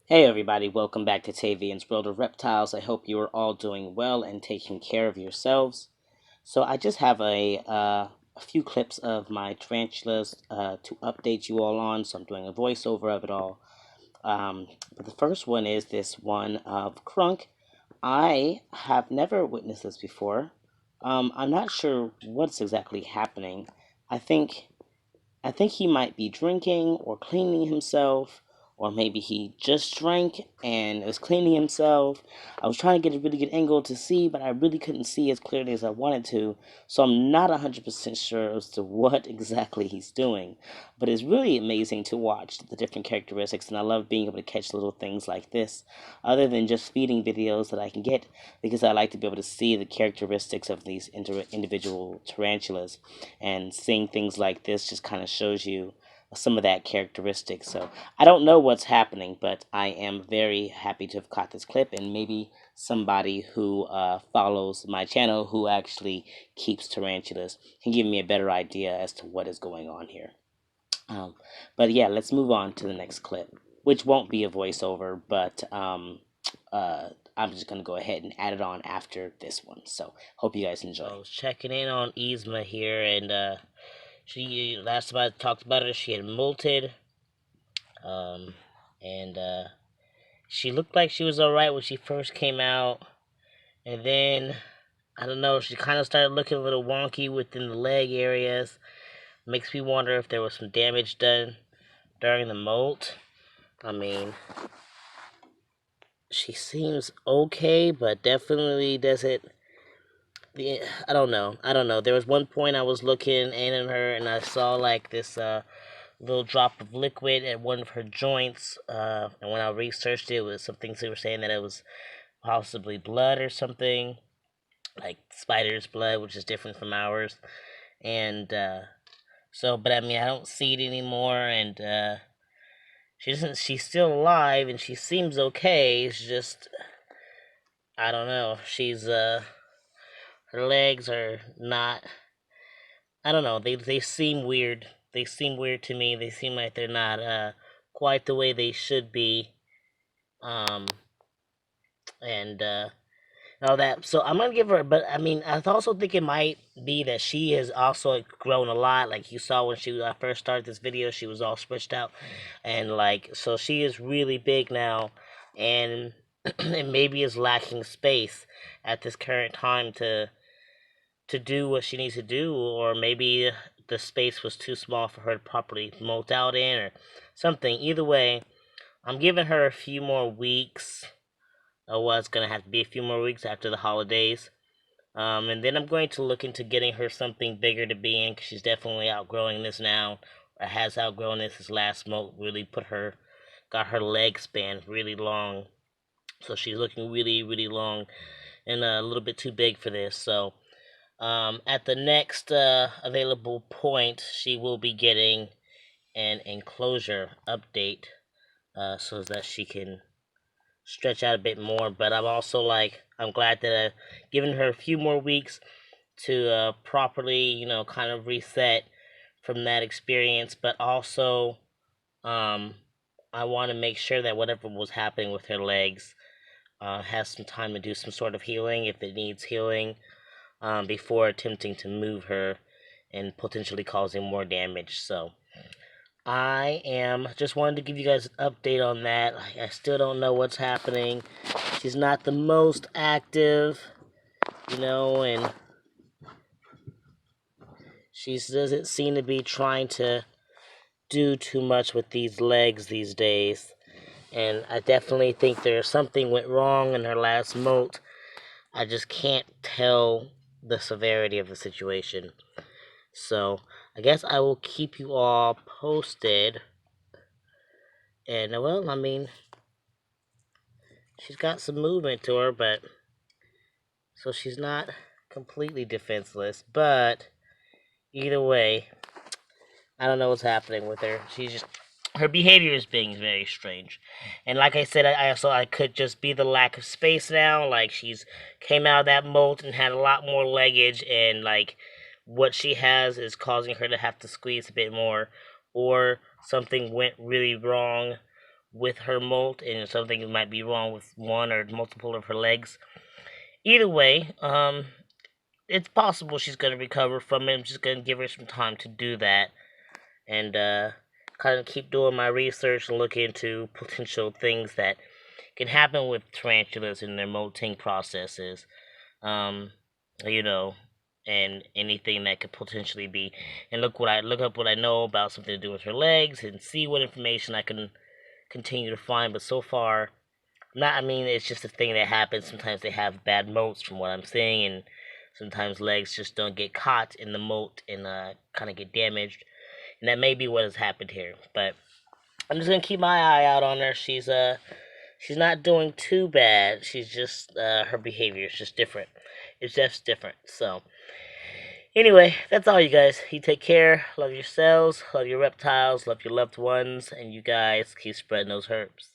Hey everybody, welcome back to Tavian's World of Reptiles. I hope you are all doing well and taking care of yourselves. So I just have a few clips of my tarantulas to update you all on, so I'm doing a voiceover of it all. But the first one is this one of Kronk. I have never witnessed this before. I'm not sure what's exactly happening. I think I think he might be drinking or cleaning himself, or maybe he just drank and is cleaning himself. I was trying to get a really good angle to see, but I really couldn't see as clearly as I wanted to, so I'm not 100% sure as to what exactly he's doing. But it's really amazing to watch the different characteristics, and I love being able to catch little things like this, other than just feeding videos that I can get, because I like to be able to see the characteristics of these individual tarantulas, and seeing things like this just kind of shows you some of that characteristic. So I don't know what's happening, but I am very happy to have caught this clip, and maybe somebody who follows my channel who actually keeps tarantulas can give me a better idea as to what is going on here. Um, but yeah, let's move on to the next clip, which won't be a voiceover, but I'm just going to go ahead and add it on after this one. So hope you guys enjoy. I was checking in on Yzma here, and she, last time I talked about her, she had molted, um, and she looked like she was alright when she first came out, and then, I don't know, she kind of started looking a little wonky within the leg areas. Makes me wonder if there was some damage done during the molt. I mean, she seems okay, but definitely doesn't. I don't know. There was one point I was looking in at her, and I saw like this little drop of liquid at one of her joints. And when I researched it, it was some things they were saying that it was possibly blood or something, like spider's blood, which is different from ours. And so, but I mean, I don't see it anymore, and she doesn't. She's still alive, and she seems okay. It's just, I don't know. Her legs are not. I don't know. They seem weird. They seem weird to me. They seem like they're not quite the way they should be. Um, and all that. So I'm gonna give her. But I mean, I also think it might be that she has also grown a lot. Like you saw when she first started this video, she was all stretched out, and like so she is really big now, and and maybe is lacking space at this current time to do what she needs to do, or maybe the space was too small for her to properly molt out in, or something. Either way, I'm giving her a few more weeks. It's going to have to be a few more weeks after the holidays. And then I'm going to look into getting her something bigger to be in, because she's definitely outgrowing this now, or has outgrown this. This last molt really got her leg span really long. So she's looking really, really long and a little bit too big for this. So at the next available point, she will be getting an enclosure update so that she can stretch out a bit more. But I'm also like, I'm glad that I've given her a few more weeks to properly, kind of reset from that experience. But also, um, I want to make sure that whatever was happening with her legs has some time to do some sort of healing if it needs healing. Before attempting to move her and potentially causing more damage. So I am just wanted to give you guys an update on that. I still don't know what's happening. She's not the most active, and she doesn't seem to be trying to do too much with these legs these days. And I definitely think something went wrong in her last molt. I just can't tell the severity of the situation. So I guess I will keep you all posted. And well, I mean, she's got some movement to her, but so she's not completely defenseless. But either way, I don't know what's happening with her. Her behavior is being very strange. And like I said, I could just be the lack of space now. Like she's came out of that molt and had a lot more leggage, and like what she has is causing her to have to squeeze a bit more, or something went really wrong with her molt, and something might be wrong with one or multiple of her legs. Either way, it's possible she's gonna recover from it. I'm just gonna give her some time to do that, and kind of keep doing my research and look into potential things that can happen with tarantulas in their molting processes. Um, you know, and anything that could potentially be. And look up what I know about something to do with her legs, and see what information I can continue to find. But so far, not. I mean, it's just a thing that happens. Sometimes they have bad molts, from what I'm seeing, and sometimes legs just don't get caught in the molt and kind of get damaged. And that may be what has happened here. But I'm just gonna keep my eye out on her. She's not doing too bad. She's just her behavior is just different. It's just different. So anyway, that's all, you guys. You take care. Love yourselves. Love your reptiles. Love your loved ones. And you guys keep spreading those herbs.